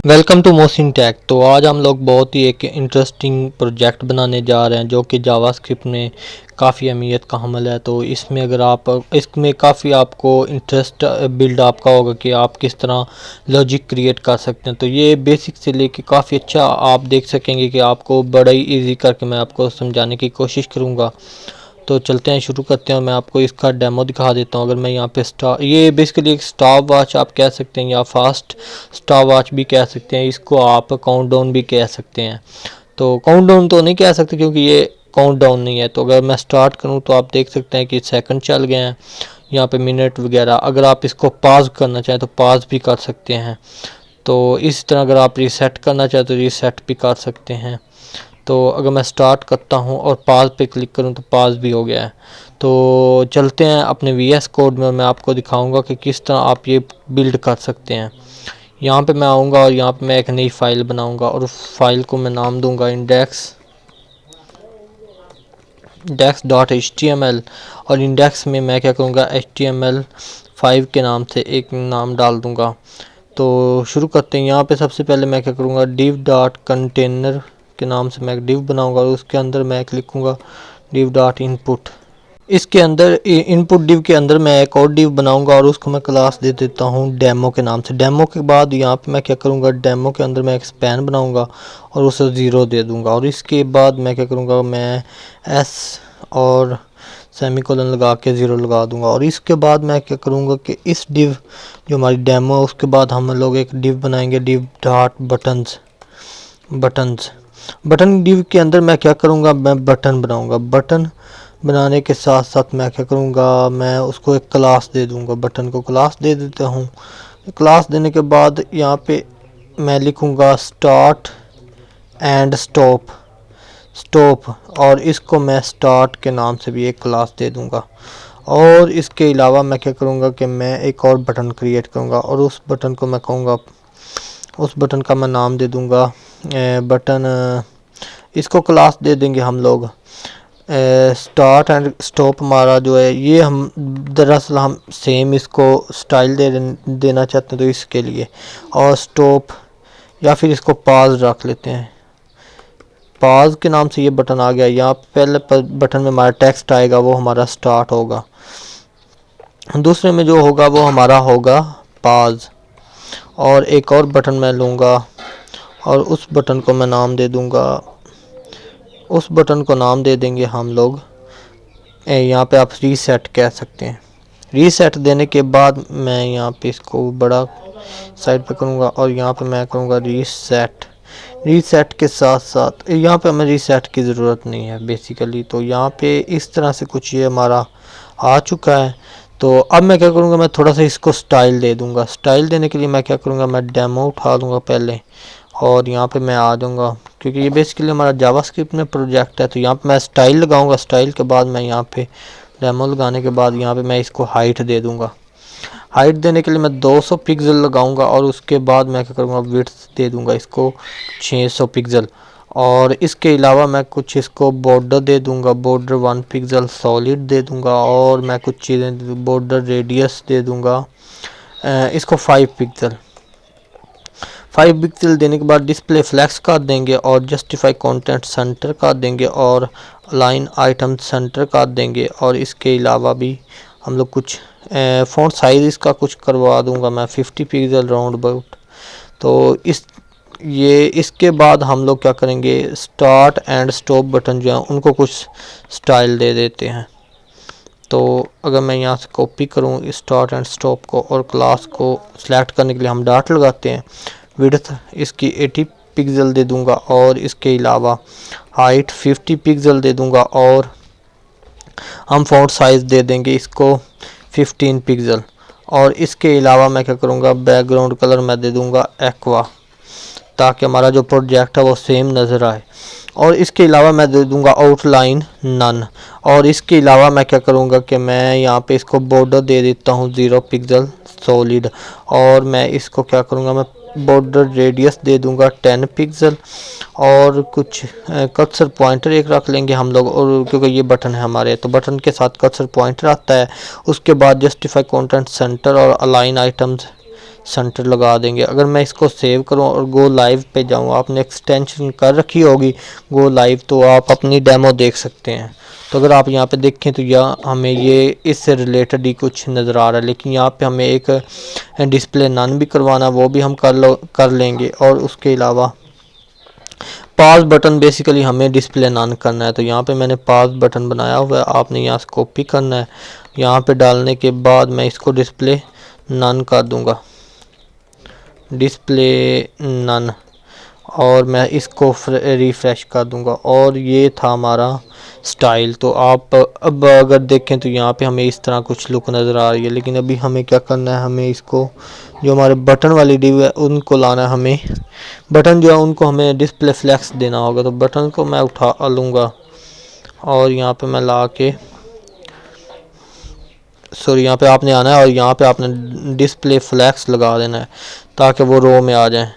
Welcome to Mosin take. तो आज हम लोग बहुत ही एक इंटरेस्टिंग प्रोजेक्ट बनाने जा रहे हैं जो कि जावास्क्रिप्ट में काफ़ी अहमियत का हमल है। तो इसमें अगर आप इसमें काफ़ी आपको इंटरेस्ट बिल्ड आपका होगा कि आप किस तरह लॉजिक क्रिएट कर सकते हैं। तो ये बेसिक से लेके काफ़ी अच्छा आप देख सकेंगे कि आपको बड़ा ही ईजी करके मैं आपको समझाने की कोशिश करूँगा। तो चलते हैं, शुरू करते हैं। मैं आपको इसका डेमो दिखा देता हूँ। अगर मैं यहाँ पे ये बेसिकली एक स्टॉप वॉच आप कह सकते हैं या फास्ट स्टॉप वॉच भी कह सकते हैं। इसको आप काउंटडाउन भी कह सकते हैं। तो काउंटडाउन तो नहीं कह सकते क्योंकि ये काउंटडाउन नहीं है। तो अगर मैं स्टार्ट करूँ तो आप देख सकते हैं कि सेकंड चल गए हैं, यहाँ पे मिनट वगैरह। अगर आप इसको पॉज करना चाहें तो पॉज भी कर सकते हैं। तो इस तरह अगर आप रीसेट करना चाहें तो रीसेट भी कर सकते हैं। तो अगर मैं स्टार्ट करता हूं और पास पे क्लिक करूं तो पास भी हो गया है। तो चलते हैं अपने वीएस कोड में, मैं आपको दिखाऊंगा कि किस तरह आप ये बिल्ड कर सकते हैं। यहाँ पे मैं आऊँगा और यहाँ पे मैं एक नई फाइल बनाऊँगा और उस फाइल को मैं नाम दूँगा index.html। और इंडेक्स में मैं क्या करूँगा HTML5 के नाम से एक नाम डाल दूँगा। तो शुरू करते हैं। यहाँ पे सबसे पहले मैं क्या करूँगा div.container के नाम से मैं एक div बनाऊँगा और उसके अंदर मैं लिखूँगा div.input। इसके अंदर इनपुट div के अंदर मैं एक और div बनाऊँगा और उसको मैं क्लास दे देता हूँ डेमो के नाम से। डेमो के बाद यहाँ पे मैं क्या करूँगा डेमो के अंदर मैं एक स्पैन बनाऊँगा और उसे 0 दे दूँगा। और इसके बाद मैं क्या करूँगा मैं s और सेमीकोलन लगा के 0 लगा दूंगा। और इसके बाद मैं क्या करूँगा कि इस div जो हमारी डेमो है उसके बाद हम लोग एक div बनाएंगे div.buttons। बटन div के अंदर मैं क्या करूँगा मैं बटन बनाऊँगा। बटन बनाने के साथ साथ मैं क्या करूँगा मैं उसको एक क्लास दे दूँगा। बटन को क्लास दे देता हूँ। क्लास देने के बाद यहाँ पे मैं लिखूँगा स्टार्ट एंड स्टॉप और इसको मैं स्टार्ट के नाम से भी एक क्लास दे दूँगा। और इसके अलावा मैं क्या करूँगा कि मैं एक और बटन क्रिएट करूँगा और उस बटन को मैं कहूँगा उस बटन का मैं नाम दे दूँगा बटन। इसको क्लास दे देंगे हम लोग स्टार्ट एंड स्टॉप। हमारा जो है ये हम दरअसल हम सेम इसको स्टाइल देना चाहते हैं तो इसके लिए। और स्टॉप या फिर इसको पॉज रख लेते हैं। पॉज के नाम से ये बटन आ गया। यहाँ पहले बटन में हमारा टेक्स्ट आएगा वो हमारा स्टार्ट होगा, दूसरे में जो होगा वो हमारा होगा पॉज। और एक और बटन मैं लूँगा और उस बटन को मैं नाम दे दूँगा, उस बटन को नाम दे देंगे हम लोग यहाँ पे आप रीसेट कह सकते हैं। रीसेट देने के बाद मैं यहाँ पे इसको बड़ा साइड पे करूँगा और यहाँ पे मैं करूँगा रीसेट के साथ साथ यहाँ पे हमें रीसेट की ज़रूरत नहीं है बेसिकली। तो यहाँ पे इस तरह से कुछ ये हमारा आ चुका है। तो अब मैं क्या करूँगा मैं थोड़ा सा इसको स्टाइल दे दूँगा। स्टाइल देने के लिए मैं क्या करूँगा मैं डेमो उठा लूँगा पहले और यहाँ पे मैं आ जाऊँगा क्योंकि ये बेसिकली हमारा जावास्क्रिप्ट में प्रोजेक्ट है। तो यहाँ पे मैं स्टाइल लगाऊँगा। स्टाइल के बाद मैं यहाँ पे डेमो लगाने के बाद यहाँ पे मैं इसको हाइट दे दूँगा। हाइट देने के लिए मैं 200 पिक्सल लगाऊंगा और उसके बाद मैं क्या करूँगा विड्थ दे दूँगा इसको 600 पिक्सल। और इसके अलावा मैं कुछ इसको बॉर्डर दे दूँगा, बॉर्डर 1 पिक्सल सॉलिड दे दूँगा। और मैं कुछ चीज़ें बॉर्डर रेडियस दे दूँगा इसको 5 पिक्सल देने के बाद डिस्प्ले फ्लैक्स कर देंगे और जस्टिफाई कंटेंट सेंटर कर देंगे और अलाइन आइटम सेंटर कर देंगे। और इसके अलावा भी हम लोग कुछ फ़ॉन्ट साइज इसका कुछ करवा दूंगा मैं 50 पिक्सल राउंड अबाउट। तो इसके बाद हम लोग क्या करेंगे स्टार्ट एंड स्टॉप बटन जो है उनको कुछ स्टाइल दे देते हैं। तो अगर मैं यहाँ से कॉपी करूँ स्टार्ट एंड स्टॉप को और क्लास को सिलेक्ट करने के लिए हम डॉट लगाते हैं। विड्थ इसकी 80 पिक्सल दे दूंगा और इसके अलावा हाइट 50 पिक्सल दे दूंगा और हम फ़ॉन्ट साइज़ दे देंगे इसको 15 पिक्सल। और इसके अलावा मैं क्या करूँगा बैकग्राउंड कलर मैं दे दूँगा एक्वा ताकि हमारा जो प्रोजेक्ट है वो सेम नज़र आए। और इसके अलावा मैं दे दूँगा आउटलाइन नन। और इसके अलावा मैं क्या करूँगा कि मैं यहाँ पे इसको बॉर्डर दे देता हूँ 0 पिक्सल सॉलिड। और मैं इसको क्या करूँगा मैं बॉर्डर रेडियस दे दूंगा 10 पिक्सल। और कुछ कर्सर पॉइंटर एक रख लेंगे हम लोग और क्योंकि ये बटन है हमारे तो बटन के साथ कर्सर पॉइंटर आता है। उसके बाद जस्टिफाई कंटेंट सेंटर और अलाइन आइटम्स सेंटर लगा देंगे। अगर मैं इसको सेव करूं और गो लाइव पे जाऊं, आपने एक्सटेंशन कर रखी होगी गो लाइव, तो आप अपनी डेमो देख सकते हैं। तो अगर आप यहाँ पे देखें तो यहाँ हमें ये इससे रिलेटेड ही कुछ नज़र आ रहा है, लेकिन यहाँ पे हमें एक डिस्प्ले नन भी करवाना, वो भी हम कर लेंगे। और उसके अलावा पास बटन बेसिकली हमें डिस्प्ले नन करना है, तो यहाँ पे मैंने पास बटन बनाया हुआ है, आपने यहाँ से कॉपी करना है। यहाँ पे डालने के बाद मैं इसको डिस्प्ले नन कर दूँगा, डिस्प्ले नन, और मैं इसको रिफ़्रेश कर दूंगा। और ये था हमारा स्टाइल। तो आप अब अगर देखें तो यहाँ पे हमें इस तरह कुछ लुक नज़र आ रही है, लेकिन अभी हमें क्या करना है, हमें इसको जो हमारे बटन वाली डिव है उनको लाना है। हमें बटन जो है उनको हमें डिस्प्ले फ्लैक्स देना होगा। तो बटन को मैं उठा लूँगा और यहाँ पे मैं ला के यहाँ पे आपने आना है और यहाँ पे आपने डिस्प्ले फ्लैक्स लगा देना है ताकि वो रो में आ जाए।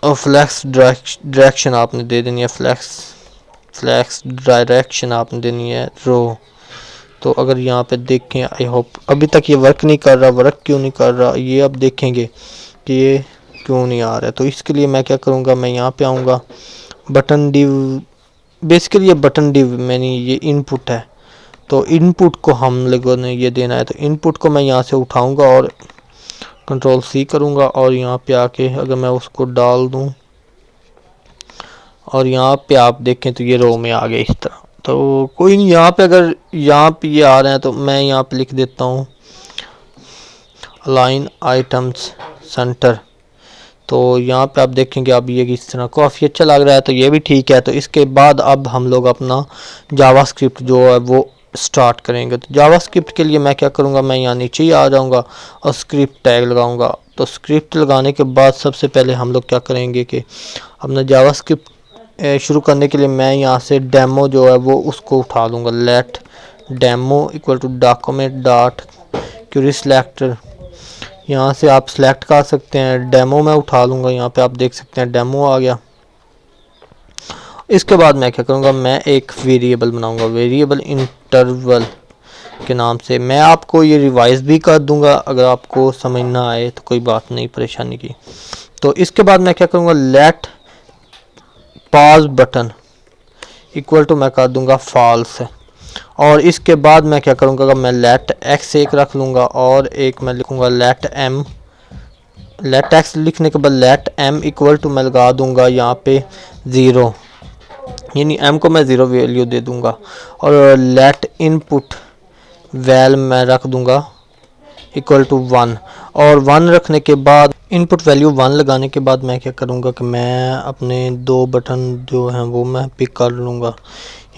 और फ्लैक्स डायरेक्शन आपने दे देनी है, फ्लैक्स डायरेक्शन आपने देनी है रो। तो अगर यहाँ पे देखें, आई होप अभी तक ये वर्क नहीं कर रहा, वर्क क्यों नहीं कर रहा ये अब देखेंगे कि ये क्यों नहीं आ रहा है। तो इसके लिए मैं क्या करूँगा, मैं यहाँ पे आऊँगा, बटन डिव, बेसिकली ये बटन डिव मैंने ये इनपुट है, तो इनपुट को हम लोगों ने ये देना है। तो इनपुट को मैं यहाँ से उठाऊँगा और कंट्रोल सी करूँगा और यहाँ पे आके अगर मैं उसको डाल दूँ और यहाँ पे आप देखें तो ये रो में आ गए इस तरह। तो कोई नहीं, यहाँ पे अगर यहाँ पे ये आ रहे हैं तो मैं यहाँ पे लिख देता हूँ अलाइन आइटम्स सेंटर। तो यहाँ पे आप देखेंगे अब ये इस तरह काफ़ी अच्छा लग रहा है, तो ये भी ठीक है। तो इसके बाद अब हम लोग अपना जावास्क्रिप्ट जो है वो स्टार्ट करेंगे। तो जावास्क्रिप्ट के लिए मैं क्या करूँगा, मैं यहाँ नीचे ही आ जाऊँगा और स्क्रिप्ट टैग लगाऊँगा। तो स्क्रिप्ट लगाने के बाद सबसे पहले हम लोग क्या करेंगे कि अपना जावास्क्रिप्ट शुरू करने के लिए मैं यहाँ से डेमो जो है वो उसको उठा लूँगा। Let demo equal to document dot query selector, यहाँ से आप सिलेक्ट कर सकते हैं। डेमो मैं उठा लूँगा, यहाँ पे आप देख सकते हैं डेमो आ गया। इसके बाद मैं क्या करूँगा, मैं एक वेरिएबल बनाऊँगा, वेरिएबल इंटरवल के नाम से। मैं आपको ये रिवाइज भी कर दूँगा, अगर आपको समझ ना आए तो कोई बात नहीं, परेशानी की। तो इसके बाद मैं क्या करूँगा, let pass button equal to मैं कर दूँगा फॉल्स। और इसके बाद मैं क्या करूँगा, मैं लेट एक्स एक रख लूँगा और एक मैं लिखूँगा लेट एम। लेट एक्स लिखने के बाद लेट एम इक्वल टू मैं लगा दूँगा यहाँ पे 0, यानी एम को मैं 0 वैल्यू दे दूँगा। और लेट इनपुट वैल मैं रख दूँगा इक्वल टू 1। और 1 रखने के बाद इनपुट वैल्यू 1 लगाने के बाद मैं क्या करूँगा कि मैं अपने 2 बटन जो हैं वो मैं पिक कर लूँगा।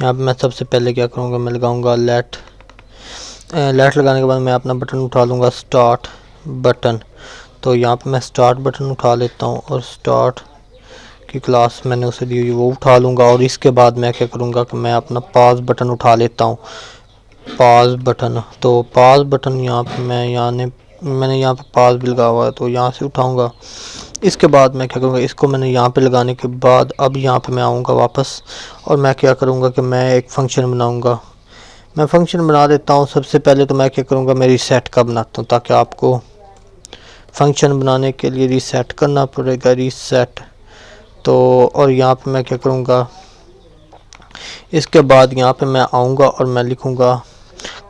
यहाँ पे मैं सबसे पहले क्या करूँगा, मैं लगाऊँगा लेट लगाने के बाद मैं अपना बटन उठा लूँगा स्टार्ट बटन। तो यहाँ पे मैं स्टार्ट बटन उठा लेता हूँ और स्टार्ट की क्लास मैंने उसे दी हुई वो उठा लूँगा। और इसके बाद मैं क्या करूँगा कि मैं अपना पास बटन उठा लेता हूँ, पास बटन। तो पास बटन यहाँ पे मैंने यहाँ पे पास भी लगा हुआ है, तो यहाँ से उठाऊँगा। इसके बाद मैं क्या करूँगा, इसको मैंने यहाँ पे लगाने के बाद अब यहाँ पे मैं आऊँगा वापस और मैं क्या करूँगा कि मैं एक फ़ंक्शन बनाऊँगा। मैं फ़ंक्शन बना देता हूँ। सबसे पहले तो मैं क्या करूँगा, मैं रीसेट का बनाता हूँ ताकि आपको फ़ंक्शन बनाने के लिए रीसेट करना पड़ेगा, रीसेट। तो और यहाँ पे मैं क्या करूँगा, इसके बाद यहाँ पे मैं आऊँगा और मैं लिखूँगा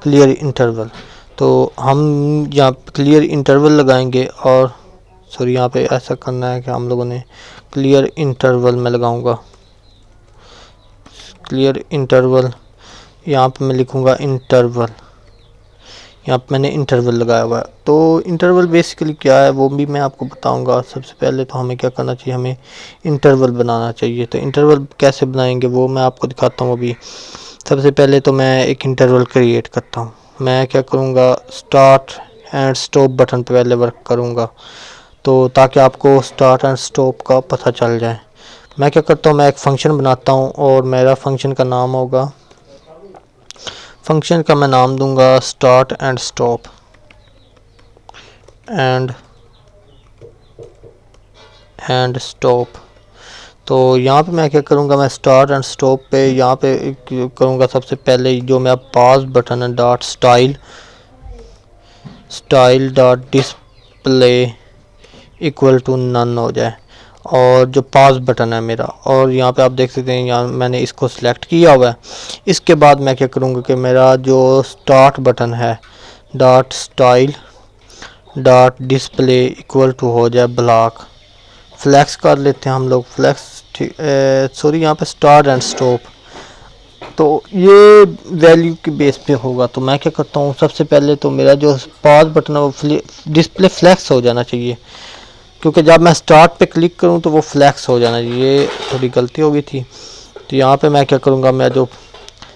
क्लियर इंटरवल। तो हम यहाँ क्लियर इंटरवल लगाएंगे और सॉरी यहाँ पे ऐसा करना है कि हम लोगों ने क्लियर इंटरवल में लगाऊंगा, क्लियर इंटरवल। यहाँ पे मैं लिखूँगा इंटरवल, यहाँ पे मैंने इंटरवल लगाया हुआ है। तो इंटरवल बेसिकली क्या है वो भी मैं आपको बताऊंगा। सबसे पहले तो हमें क्या करना चाहिए, हमें इंटरवल बनाना चाहिए। तो इंटरवल कैसे बनाएंगे वो मैं आपको दिखाता हूँ अभी। सबसे पहले तो मैं एक इंटरवल क्रिएट करता हूँ। मैं क्या करूँगा, स्टार्ट एंड स्टॉप बटन पे पहले वर्क करूँगा, तो ताकि आपको स्टार्ट एंड स्टॉप का पता चल जाए। मैं क्या करता हूँ, मैं एक फ़ंक्शन बनाता हूँ और मेरा फ़ंक्शन का नाम होगा, फ़ंक्शन का मैं नाम दूंगा start and stop and stop. तो यहाँ पे मैं क्या करूँगा, मैं स्टार्ट एंड स्टॉप पे यहाँ पे करूँगा सबसे पहले जो मैं पास बटन है dot style dot display equal to none हो जाए, और जो पॉज बटन है मेरा, और यहाँ पे आप देख सकते हैं यहाँ मैंने इसको सिलेक्ट किया हुआ है। इसके बाद मैं क्या करूँगा कि मेरा जो स्टार्ट बटन है dot style dot display equal to हो जाए ब्लॉक। फ्लैक्स कर लेते हैं हम लोग, फ्लैक्स सॉरी यहाँ पे स्टार्ट एंड स्टॉप, तो ये वैल्यू के बेस पे होगा। तो मैं क्या करता हूँ, सबसे पहले तो मेरा जो पॉज बटन है वो डिस्प्ले फ्लैक्स हो जाना चाहिए, क्योंकि जब मैं स्टार्ट पे क्लिक करूँ तो वो फ्लैक्स हो जाना चाहिए। ये थोड़ी गलती हो गई थी। तो यहाँ पे मैं क्या करूँगा, मैं जो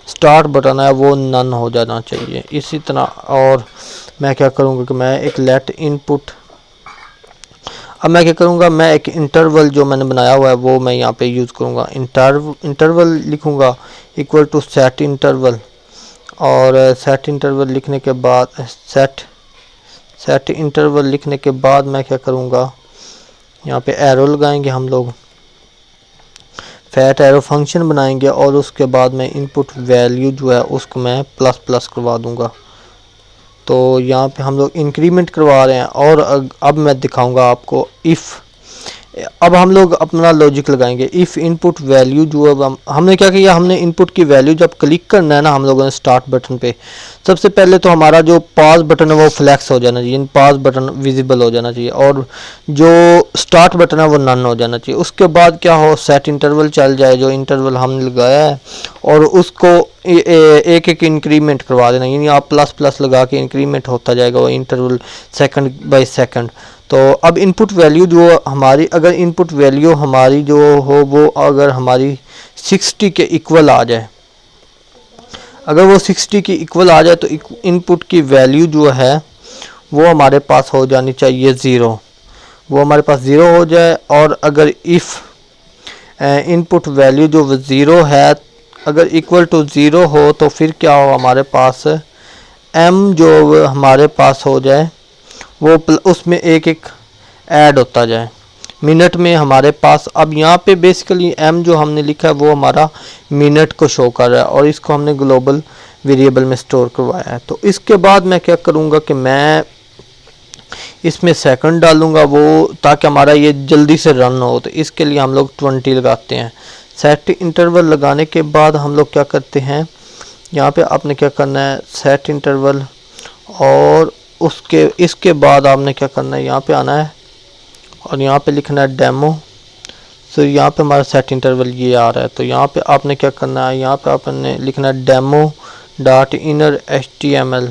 स्टार्ट बटन है वो नन हो जाना चाहिए इसी तरह। और मैं क्या करूँगा कि मैं एक लेट इनपुट, अब मैं क्या करूँगा, मैं एक इंटरवल जो मैंने बनाया हुआ है वो मैं यहाँ पे यूज़ करूँगा। इंटरवल लिखूँगा इक्वल टू सेट इंटरवल, और सेट इंटरवल लिखने के बाद सेट इंटरवल लिखने के बाद मैं क्या करूँगा, यहाँ पे एरो लगाएंगे हम लोग, फैट एरो फंक्शन बनाएंगे, और उसके बाद मैं इनपुट वैल्यू जो है उसको मैं प्लस प्लस करवा दूँगा। तो यहाँ पे हम लोग इंक्रीमेंट करवा रहे हैं। और अब मैं दिखाऊंगा आपको इफ़, अब हम लोग अपना लॉजिक लगाएंगे। इफ़ इनपुट वैल्यू जो है हमने क्या किया, हमने इनपुट की वैल्यू जब क्लिक करना है ना हम लोगों ने स्टार्ट बटन पे, सबसे पहले तो हमारा जो पॉज बटन है वो फ्लैक्स हो जाना चाहिए, पॉज बटन विजिबल हो जाना चाहिए, और जो स्टार्ट बटन है वो नन हो जाना चाहिए। उसके बाद क्या हो, सेट इंटरवल चल जाए, जो इंटरवल हमने लगाया है, और उसको एक एक इंक्रीमेंट करवा देना, यानी आप प्लस प्लस लगा के इंक्रीमेंट होता जाएगा वो इंटरवल सेकंड बाय सेकंड। तो अब इनपुट वैल्यू जो हमारी, अगर इनपुट वैल्यू हमारी जो हो वो अगर हमारी 60 के इक्वल आ जाए, अगर वो 60 की इक्वल आ जाए तो इनपुट की वैल्यू जो है वो हमारे पास हो जानी चाहिए 0, वो हमारे पास 0 हो जाए। और अगर इफ़ इनपुट वैल्यू जो 0 है अगर इक्वल टू 0 हो तो फिर क्या हो, हमारे पास m जो हमारे पास हो जाए वो उसमें एक एक ऐड होता जाए मिनट में हमारे पास। अब यहाँ पे बेसिकली m जो हमने लिखा है वो हमारा मिनट को शो कर रहा है, और इसको हमने ग्लोबल वेरिएबल में स्टोर करवाया है। तो इसके बाद मैं क्या करूँगा कि मैं इसमें सेकंड डालूँगा वो, ताकि हमारा ये जल्दी से रन हो। तो इसके लिए हम लोग 20 लगाते हैं। सेट इंटरवल लगाने के बाद हम लोग क्या करते हैं, यहाँ पे आपने क्या करना है, सेट इंटरवल, और इसके बाद आपने क्या करना है, यहाँ पे आना है और यहाँ पे लिखना है डेमो। तो यहाँ पे हमारा सेट इंटरवल ये आ रहा है। तो यहाँ पे आपने क्या करना है, यहाँ पे आपने लिखना है demo dot inner HTML।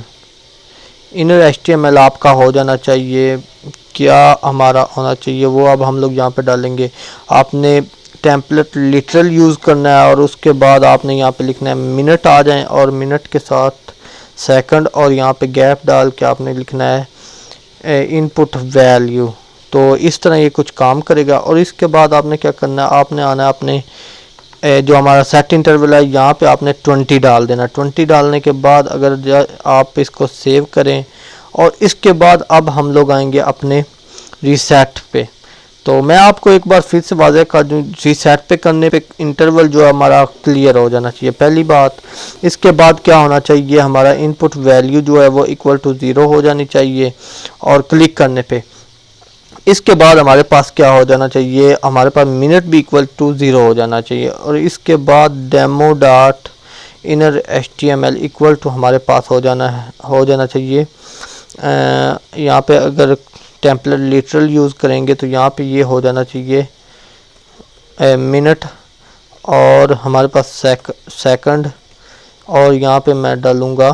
Inner HTML आपका हो जाना चाहिए, क्या हमारा होना चाहिए वो अब हम लोग यहाँ पे डालेंगे। आपने टेम्पलेट लिटरल यूज़ करना है, और उसके बाद आपने यहाँ पे लिखना है मिनट आ जाएं, और मिनट के साथ सेकंड, और यहाँ पे गैप डाल के आपने लिखना है इनपुट वैल्यू। तो इस तरह ये कुछ काम करेगा। और इसके बाद आपने क्या करना है, आपने आना है अपने जो हमारा सेट इंटरवल है यहाँ पे आपने 20 डाल देना। 20 डालने के बाद अगर आप इसको सेव करें, और इसके बाद अब हम लोग आएंगे अपने रीसेट पे। तो मैं आपको एक बार फिर से वाज़ेह कर दूँ, रीसेट पे करने पे इंटरवल जो है हमारा क्लियर हो जाना चाहिए, पहली बात। इसके बाद क्या होना चाहिए, हमारा इनपुट वैल्यू जो है वो इक्वल टू 0 हो जानी चाहिए, और क्लिक करने पे इसके बाद हमारे पास क्या हो जाना चाहिए, हमारे पास मिनट भी इक्वल टू 0 हो जाना चाहिए। और इसके बाद demo dot inner HTML equal to हमारे पास हो जाना चाहिए। यहाँ पे अगर टेम्पलेट लिटरल यूज़ करेंगे तो यहाँ पे ये हो जाना चाहिए मिनट, और हमारे पास सेकंड, और यहाँ पे मैं डालूँगा,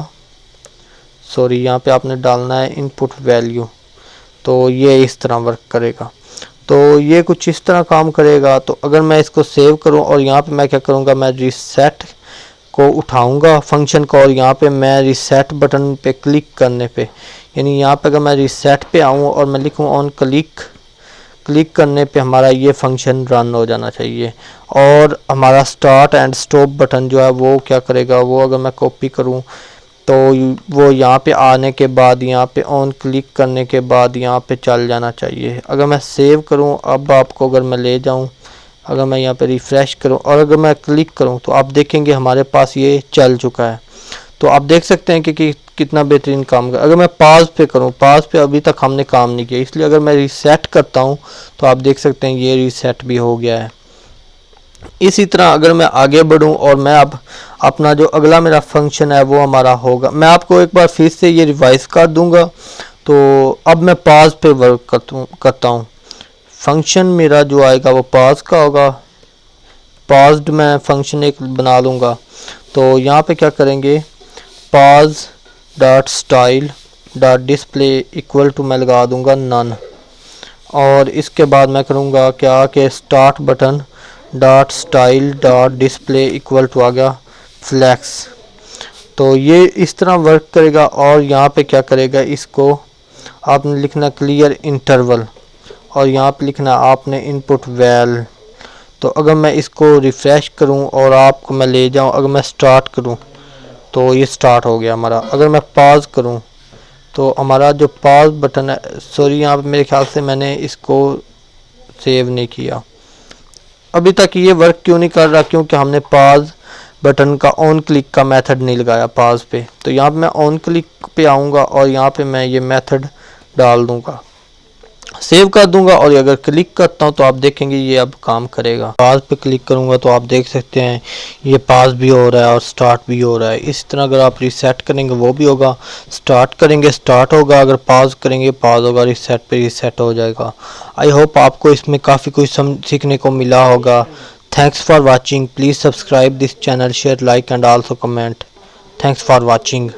सॉरी यहाँ पे आपने डालना है इनपुट वैल्यू। तो ये इस तरह वर्क करेगा। तो ये कुछ इस तरह काम करेगा। तो अगर मैं इसको सेव करूं, और यहाँ पे मैं क्या करूँगा, मैं रीसेट को उठाऊंगा फंक्शन को, और यहाँ पे मैं रीसेट बटन पे क्लिक करने पे, यानी यहाँ पे अगर मैं रीसेट पे आऊँ और मैं लिखूँ ऑन क्लिक करने पे हमारा ये फंक्शन रन हो जाना चाहिए। और हमारा स्टार्ट एंड स्टॉप बटन जो है वो क्या करेगा, वो अगर मैं कॉपी करूँ तो वो यहाँ पे आने के बाद, यहाँ पे ऑन क्लिक करने के बाद यहाँ पे चल जाना चाहिए। अगर मैं सेव करूँ, अब आपको अगर मैं ले जाऊँ, अगर मैं यहाँ पे रिफ़्रेश करूँ और अगर मैं क्लिक करूँ तो आप देखेंगे हमारे पास ये चल चुका है। तो आप देख सकते हैं कि कितना बेहतरीन काम कर। अगर मैं पॉज पे करूँ, पॉज पे अभी तक हमने काम नहीं किया, इसलिए अगर मैं रीसेट करता हूँ तो आप देख सकते हैं ये रीसेट भी हो गया है। इसी तरह अगर मैं आगे बढ़ूं और मैं अब अपना जो अगला मेरा फंक्शन है वो हमारा होगा, मैं आपको एक बार फिर से ये रिवाइज कर दूंगा। तो अब मैं पॉज पे वर्क करता हूँ। फंक्शन मेरा जो आएगा वो पॉज का होगा। पॉज्ड मैं फंक्शन एक बना लूँगा। तो यहाँ पे क्या करेंगे, pause dot style dot display equal to मैं लगा दूँगा नन, और इसके बाद मैं करूँगा क्या कि start button dot style dot display equal to आ गया फ्लैक्स। तो ये इस तरह वर्क करेगा। और यहाँ पे क्या करेगा, इसको आपने लिखना क्लियर इंटरवल, और यहाँ पे लिखना आपने इनपुट वैल। तो अगर मैं इसको रिफ़्रेश करूँ और आपको मैं ले जाऊँ, अगर मैं स्टार्ट करूँ तो ये स्टार्ट हो गया हमारा। अगर मैं पॉज करूँ तो हमारा जो पॉज बटन है, सॉरी यहाँ पे मेरे ख्याल से मैंने इसको सेव नहीं किया, अभी तक ये वर्क क्यों नहीं कर रहा, क्योंकि हमने पॉज बटन का ऑन क्लिक का मेथड नहीं लगाया पॉज पे। तो यहाँ पे मैं ऑन क्लिक पे आऊँगा और यहाँ पे मैं ये मेथड डाल दूँगा, सेव कर दूंगा, और अगर क्लिक करता हूं तो आप देखेंगे ये अब काम करेगा। पॉज पे क्लिक करूंगा तो आप देख सकते हैं ये पॉज भी हो रहा है और स्टार्ट भी हो रहा है। इस तरह अगर आप रीसेट करेंगे वो भी होगा, स्टार्ट करेंगे स्टार्ट होगा, अगर पॉज करेंगे पॉज होगा, रीसेट पे रीसेट हो जाएगा। आई होप आपको इसमें काफ़ी कुछ सीखने को मिला होगा। Thanks for watching. Please subscribe this channel, share, like and also comment. Thanks for watching.